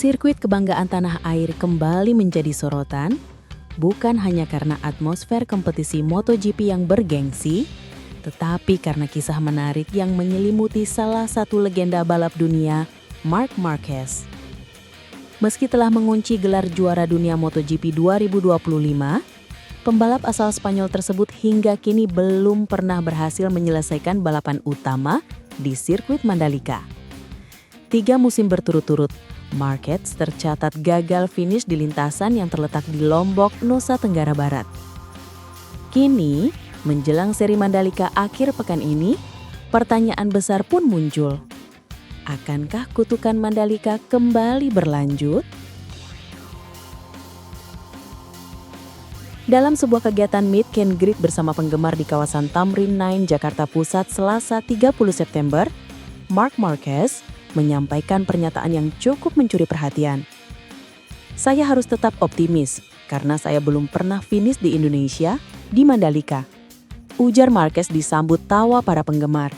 Sirkuit kebanggaan tanah air kembali menjadi sorotan, bukan hanya karena atmosfer kompetisi MotoGP yang bergengsi, tetapi karena kisah menarik yang menyelimuti salah satu legenda balap dunia, Marc Marquez. Meski telah mengunci gelar juara dunia MotoGP 2025, pembalap asal Spanyol tersebut hingga kini belum pernah berhasil menyelesaikan balapan utama di sirkuit Mandalika. 3 musim berturut-turut, Marquez tercatat gagal finish di lintasan yang terletak di Lombok, Nusa Tenggara Barat. Kini, menjelang seri Mandalika akhir pekan ini, pertanyaan besar pun muncul. Akankah kutukan Mandalika kembali berlanjut? Dalam sebuah kegiatan meet and greet bersama penggemar di kawasan Tamrin 9, Jakarta Pusat, Selasa 30 September, Marc Marquez menyampaikan pernyataan yang cukup mencuri perhatian. Saya harus tetap optimis karena saya belum pernah finish di Indonesia, di Mandalika. Ujar Marquez disambut tawa para penggemar.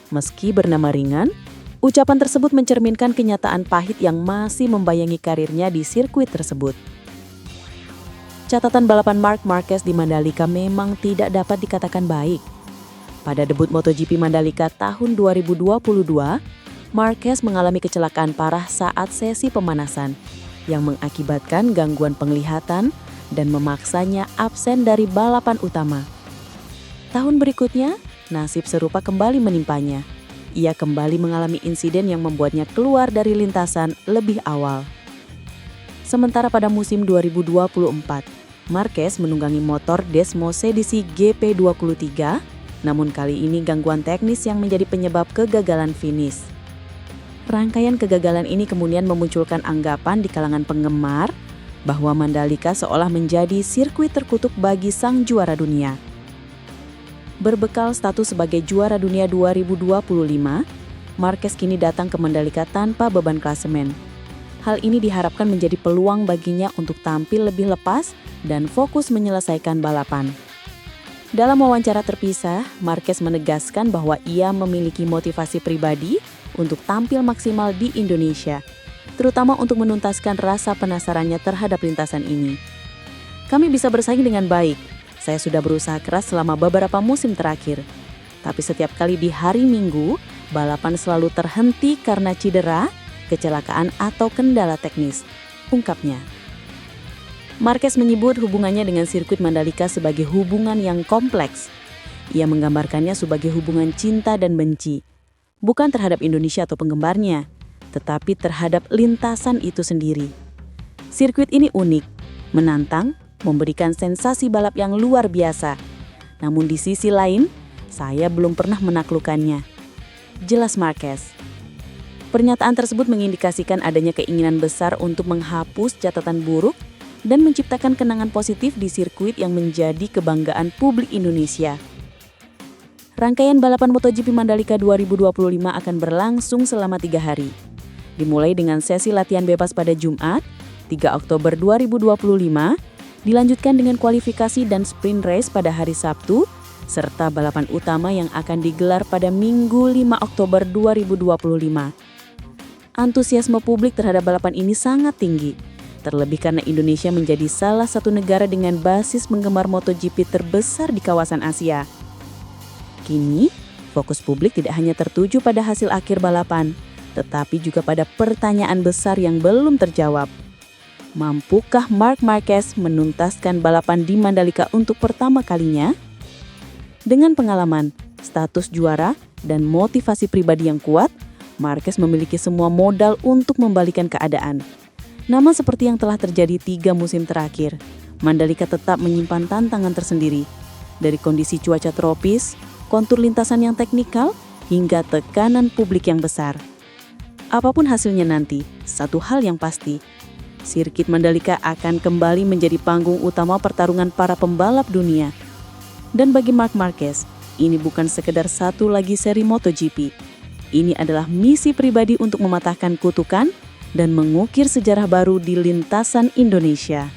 Meski bernama ringan, ucapan tersebut mencerminkan kenyataan pahit yang masih membayangi karirnya di sirkuit tersebut. Catatan balapan Marc Marquez di Mandalika memang tidak dapat dikatakan baik. Pada debut MotoGP Mandalika tahun 2022, Marquez mengalami kecelakaan parah saat sesi pemanasan yang mengakibatkan gangguan penglihatan dan memaksanya absen dari balapan utama. Tahun berikutnya, nasib serupa kembali menimpanya. Ia kembali mengalami insiden yang membuatnya keluar dari lintasan lebih awal. Sementara pada musim 2024, Marquez menunggangi motor Desmos edisi GP23, namun kali ini gangguan teknis yang menjadi penyebab kegagalan finish. Rangkaian kegagalan ini kemudian memunculkan anggapan di kalangan penggemar bahwa Mandalika seolah menjadi sirkuit terkutuk bagi sang juara dunia. Berbekal status sebagai juara dunia 2025, Marquez kini datang ke Mandalika tanpa beban klasemen. Hal ini diharapkan menjadi peluang baginya untuk tampil lebih lepas dan fokus menyelesaikan balapan. Dalam wawancara terpisah, Marquez menegaskan bahwa ia memiliki motivasi pribadi untuk tampil maksimal di Indonesia, terutama untuk menuntaskan rasa penasarannya terhadap lintasan ini. Kami bisa bersaing dengan baik. Saya sudah berusaha keras selama beberapa musim terakhir. Tapi setiap kali di hari Minggu, balapan selalu terhenti karena cedera, kecelakaan atau kendala teknis, ungkapnya. Marquez menyebut hubungannya dengan sirkuit Mandalika sebagai hubungan yang kompleks. Ia menggambarkannya sebagai hubungan cinta dan benci. Bukan terhadap Indonesia atau penggemarnya, tetapi terhadap lintasan itu sendiri. Sirkuit ini unik, menantang, memberikan sensasi balap yang luar biasa. Namun di sisi lain, saya belum pernah menaklukkannya. Jelas Marquez. Pernyataan tersebut mengindikasikan adanya keinginan besar untuk menghapus catatan buruk dan menciptakan kenangan positif di sirkuit yang menjadi kebanggaan publik Indonesia. Rangkaian balapan MotoGP Mandalika 2025 akan berlangsung selama 3 hari. Dimulai dengan sesi latihan bebas pada Jumat, 3 Oktober 2025, dilanjutkan dengan kualifikasi dan sprint race pada hari Sabtu, serta balapan utama yang akan digelar pada Minggu 5 Oktober 2025. Antusiasme publik terhadap balapan ini sangat tinggi, terlebih karena Indonesia menjadi salah satu negara dengan basis penggemar MotoGP terbesar di kawasan Asia. Kini, fokus publik tidak hanya tertuju pada hasil akhir balapan, tetapi juga pada pertanyaan besar yang belum terjawab. Mampukah Marc Marquez menuntaskan balapan di Mandalika untuk pertama kalinya? Dengan pengalaman, status juara, dan motivasi pribadi yang kuat, Marquez memiliki semua modal untuk membalikan keadaan. Namun seperti yang telah terjadi 3 musim terakhir, Mandalika tetap menyimpan tantangan tersendiri. Dari kondisi cuaca tropis, kontur lintasan yang teknikal, hingga tekanan publik yang besar. Apapun hasilnya nanti, satu hal yang pasti, sirkuit Mandalika akan kembali menjadi panggung utama pertarungan para pembalap dunia. Dan bagi Marc Marquez, ini bukan sekedar satu lagi seri MotoGP. Ini adalah misi pribadi untuk mematahkan kutukan dan mengukir sejarah baru di lintasan Indonesia.